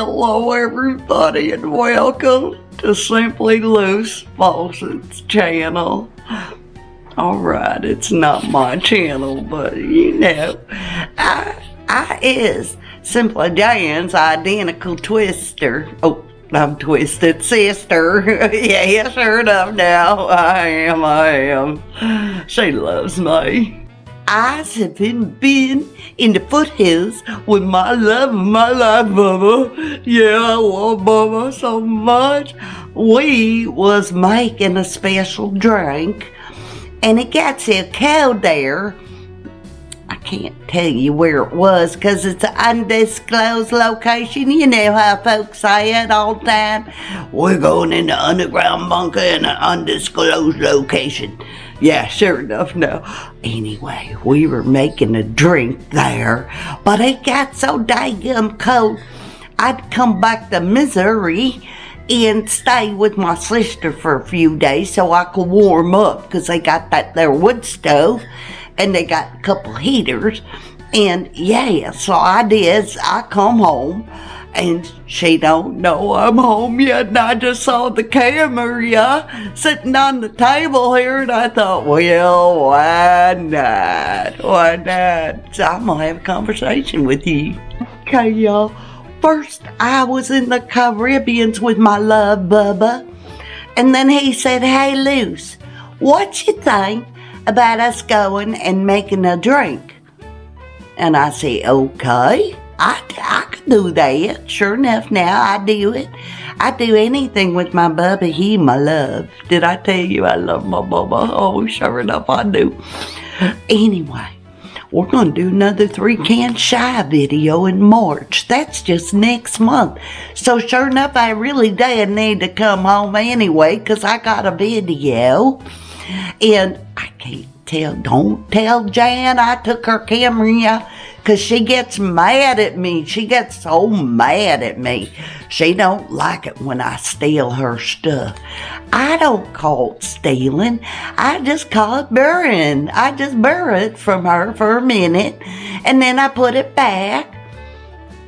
Hello everybody and welcome to Simply Loose Faucet's channel. Alright, it's not my channel, but you know, I is Simply Jan's identical twister. Oh, I'm twisted sister. Yeah, sure enough now. I am. She loves me. I have been in the foothills with my love of my life, Bubba. Yeah, I love Bubba so much. We was making a special drink, and it got so cold there. I can't tell you where it was because it's an undisclosed location. You know how folks say it all the time. We're going in the underground bunker in an undisclosed location. Yeah, sure enough, no. Anyway, we were making a drink there, but it got so daggum cold, I'd come back to Missouri and stay with my sister for a few days so I could warm up, because they got that there wood stove, and they got a couple heaters, and yeah, so I did. I come home, and she don't know I'm home yet, and I just saw the camera sitting on the table here, and I thought, well, why not? Why not? So I'm gonna have a conversation with you. Okay, y'all. First, I was in the Caribbean with my love, Bubba, and then he said, hey, Luce, what you think about us going and making a drink? And I said, okay, I could do that. Sure enough, now I do it. I do anything with my Bubba. He my love. Did I tell you I love my Bubba? Oh, sure enough, I do. Anyway, we're going to do another 3-can shy video in March. That's just next month. So sure enough, I really did need to come home anyway, because I got a video. And I can't tell, don't tell Jan I took her camera, because she gets mad at me. She gets so mad at me. She don't like it when I steal her stuff. I don't call it stealing. I just call it borrowing. I just borrow it from her for a minute, and then I put it back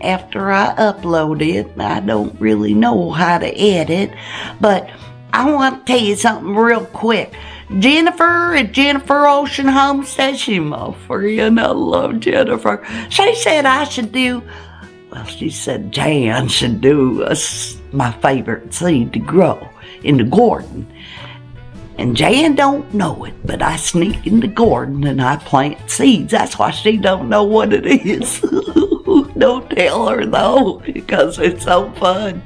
after I upload it. I don't really know how to edit, but I want to tell you something real quick. Jennifer at Jennifer Ocean Homestead, she's my friend. I love Jennifer. She said I should do, well, she said Jan should do my favorite seed to grow in the garden. And Jan don't know it, but I sneak in the garden and I plant seeds. That's why she don't know what it is. Don't tell her though, because it's so fun.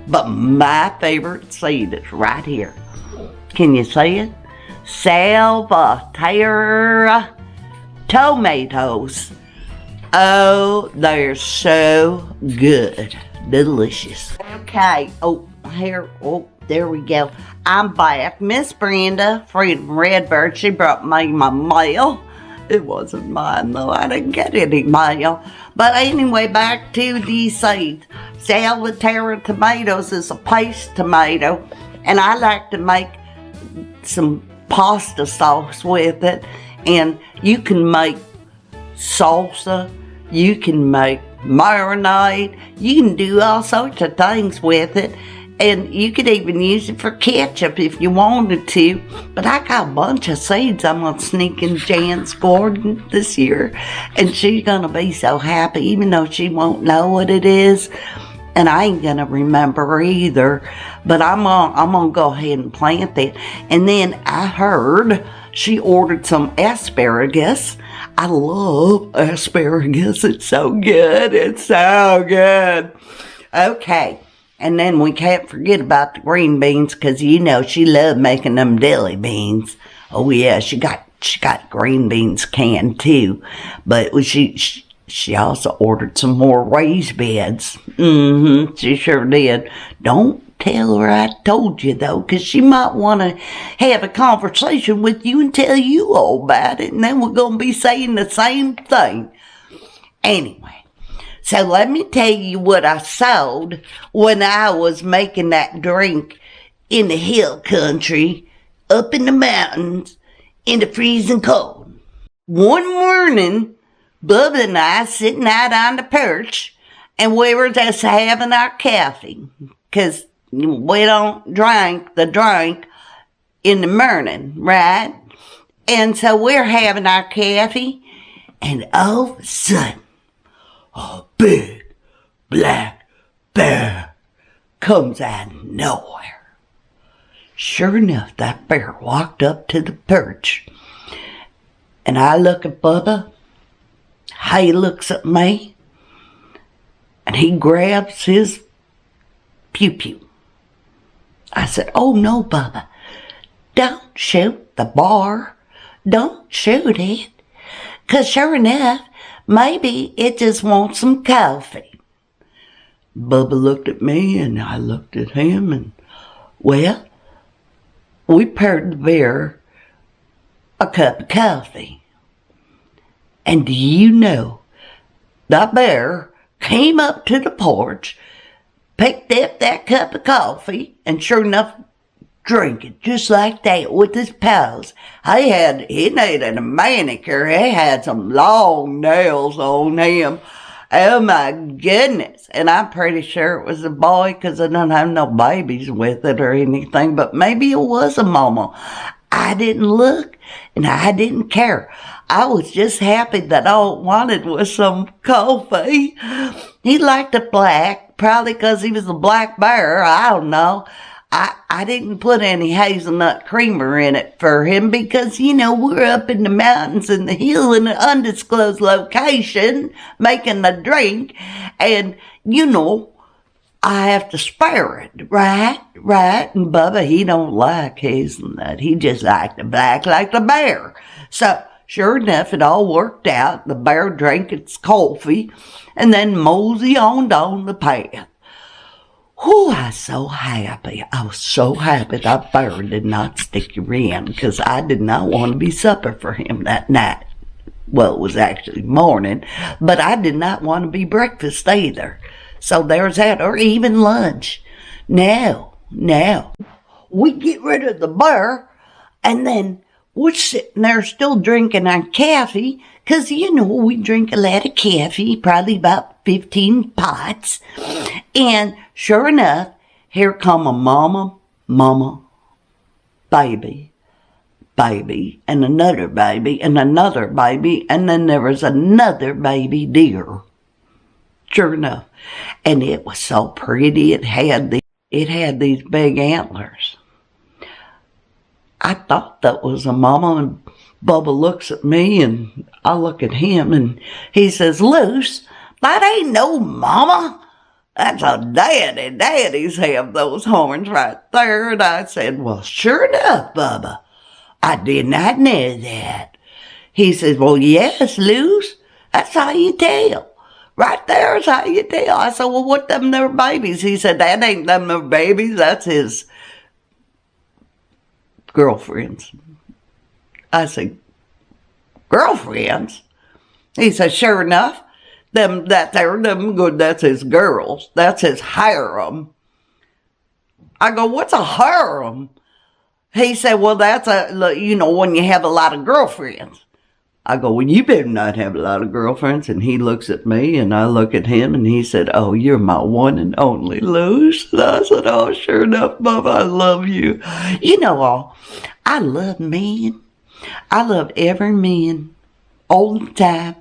But my favorite seed is right here. Can you see it? Salvatore tomatoes. Oh, they're so good. Delicious. Okay. Oh, here. Oh, there we go. I'm back. Miss Brenda, Freedom Redbird, she brought me my mail. It wasn't mine, though. I didn't get any mail. But anyway, back to these seeds. Salvatore tomatoes is a paste tomato, and I like to make some pasta sauce with it. And you can make salsa, you can make marinade, you can do all sorts of things with it. And you could even use it for ketchup if you wanted to. But I got a bunch of seeds I'm going to sneak in Jan's garden this year. And she's going to be so happy, even though she won't know what it is. And I ain't going to remember either. But I'm gonna go ahead and plant it. And then I heard she ordered some asparagus. I love asparagus. It's so good. It's so good. Okay. And then we can't forget about the green beans, because you know she loved making them deli beans. Oh yeah, she got green beans canned too. But she also ordered some more raised beds. She sure did. Don't tell her I told you though, because she might want to have a conversation with you and tell you all about it, and then we're going to be saying the same thing. Anyway. So let me tell you what I sewed when I was making that drink in the hill country, up in the mountains, in the freezing cold. One morning, Bubba and I sitting out on the perch, And we were just having our coffee, 'cause we don't drink the drink in the morning, right? And so we're having our coffee, and all of a sudden, a big black bear comes out of nowhere. Sure enough, that bear walked up to the porch, and I look at Bubba, he looks at me, and he grabs his pew-pew. I said, "Oh no, Bubba, don't shoot the bar. Don't shoot it. 'Cause sure enough, maybe it just wants some coffee." Bubba looked at me and I looked at him, and well, we poured the bear a cup of coffee. And do you know, the bear came up to the porch, picked up that cup of coffee, and sure enough, drank it just like that with his paws. He needed a manicure. He had some long nails on him. Oh my goodness. And I'm pretty sure it was a boy, 'cause I don't have no babies with it or anything, but maybe it was a mama. I didn't look and I didn't care. I was just happy that all it wanted was some coffee. He liked it black, probably 'cause he was a black bear. I don't know. I didn't put any hazelnut creamer in it for him because, we're up in the mountains in the hill in an undisclosed location making a drink. And, I have to spare it, right? And Bubba, he don't like hazelnut. He just liked the black like the bear. So, sure enough, it all worked out. The bear drank its coffee and then mosey on down the path. Oh, I was so happy. I was so happy that bear did not stick around, because I did not want to be supper for him that night. Well, it was actually morning, but I did not want to be breakfast either. So there's that, or even lunch. Now, we get rid of the bear, and then we're sitting there still drinking our coffee, because, we drink a lot of coffee, probably about 15 pots. And sure enough, here come a mama, baby, and another baby, and another baby, and then there was another baby deer. Sure enough. And it was so pretty. It had these big antlers. I thought that was a mama, and Bubba looks at me, and I look at him, and he says, "Luce, that ain't no mama. That's a daddy. Daddies have those horns right there." And I said, "Well, sure enough, Bubba. I did not know that." He says, "Well, yes, Luce. That's how you tell. Right there is how you tell." I said, "Well, what them their babies?" He said, "That ain't them their babies. That's his girlfriends." I said, "Girlfriends?" He said, "Sure enough. That's his girls. That's his harem." I go, "What's a harem?" He said, "Well, that's when you have a lot of girlfriends." I go, "Well, you better not have a lot of girlfriends." And he looks at me, and I look at him, and he said, "Oh, you're my one and only, Luce." And I said, "Oh, sure enough, Bubba, I love you." I love men. I love every man all the time.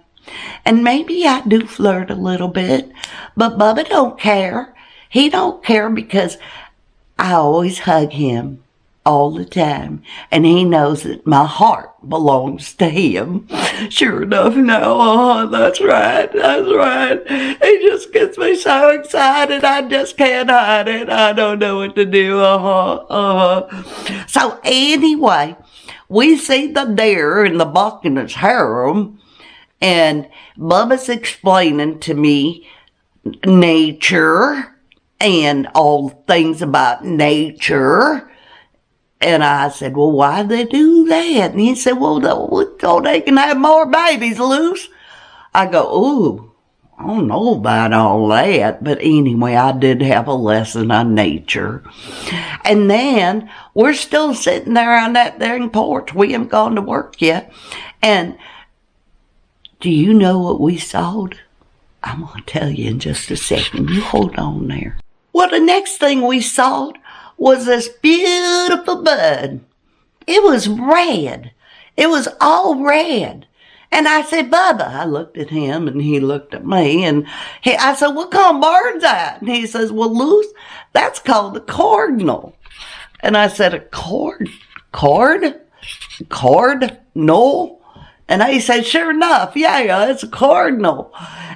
And maybe I do flirt a little bit, but Bubba don't care. He don't care, because I always hug him all the time, and he knows that my heart belongs to him. Sure enough, now, that's right. He just gets me so excited, I just can't hide it. I don't know what to do. So anyway, we see the deer in the buck in his harem, and Bubba's explaining to me nature and all things about nature. And I said, "Well, why they do that?" And he said, "Well, so they can have more babies, Luce." I go, "Ooh, I don't know about all that." But anyway, I did have a lesson on nature. And then we're still sitting there on that dang porch. We haven't gone to work yet. And do you know what we sawed? I'm going to tell you in just a second. You hold on there. Well, the next thing we saw was this beautiful bud. It was red. It was all red. And I said, Bubba, I looked at him and he looked at me and I said, what kind of bird's that? And he says, well, Luce, that's called a cardinal. And I said, a cardinal? And he said, sure enough, yeah, it's a cardinal.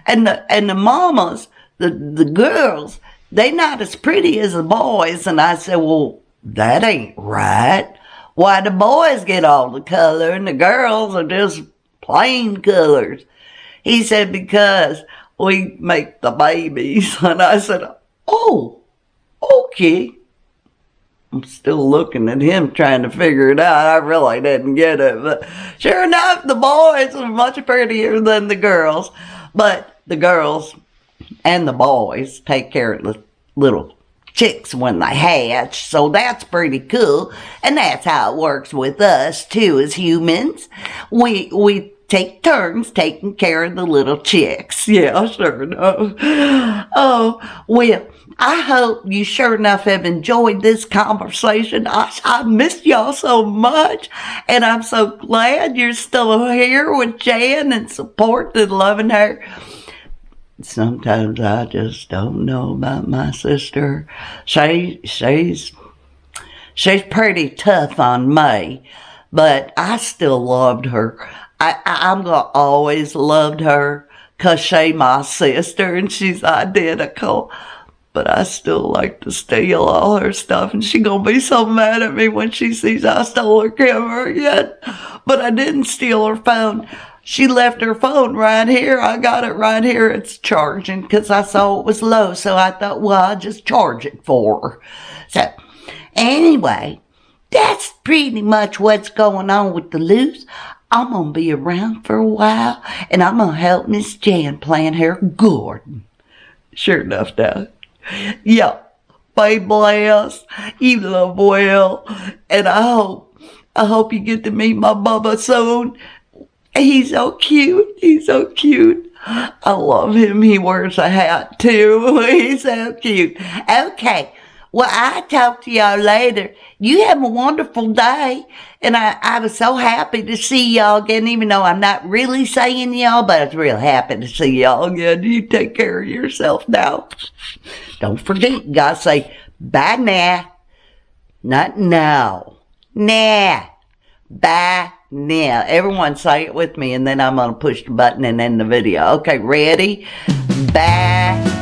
And the mamas, the girls, they not as pretty as the boys. And I said, well, that ain't right. Why the boys get all the color and the girls are just plain colors? He said, because we make the babies. And I said, oh, okay. I'm still looking at him trying to figure it out. I really didn't get it. But sure enough, the boys are much prettier than the girls. But the girls and the boys take care of the little chicks when they hatch. So that's pretty cool. And that's how it works with us, too, as humans. We take turns taking care of the little chicks. Yeah, sure enough. Oh, well, I hope you sure enough have enjoyed this conversation. I miss y'all so much, and I'm so glad you're still here with Jan and supporting and loving her. Sometimes I just don't know about my sister. She's pretty tough on me, but I still loved her. I'm gonna always loved her 'cause she's my sister and she's identical. But I still like to steal all her stuff, and she gonna be so mad at me when she sees I stole her camera again. But I didn't steal her phone. She left her phone right here. I got it right here. It's charging 'cause I saw it was low, so I thought, well, I'll just charge it for her. So, anyway, that's pretty much what's going on with the Luce. I'm going to be around for a while, and I'm going to help Miss Jan plant her garden. Sure enough, now. Yeah, be blessed. You love well, and I hope you get to meet my Bubba soon. He's so cute. He's so cute. I love him. He wears a hat, too. He's so cute. Okay. Well, I'll talk to y'all later. You have a wonderful day. And I was so happy to see y'all again, even though I'm not really seeing y'all, but I was real happy to see y'all again. You take care of yourself now. Don't forget, you gotta say, bye now. Not now. Nah. Bye now. Everyone say it with me, and then I'm gonna push the button and end the video. Okay, ready? Bye.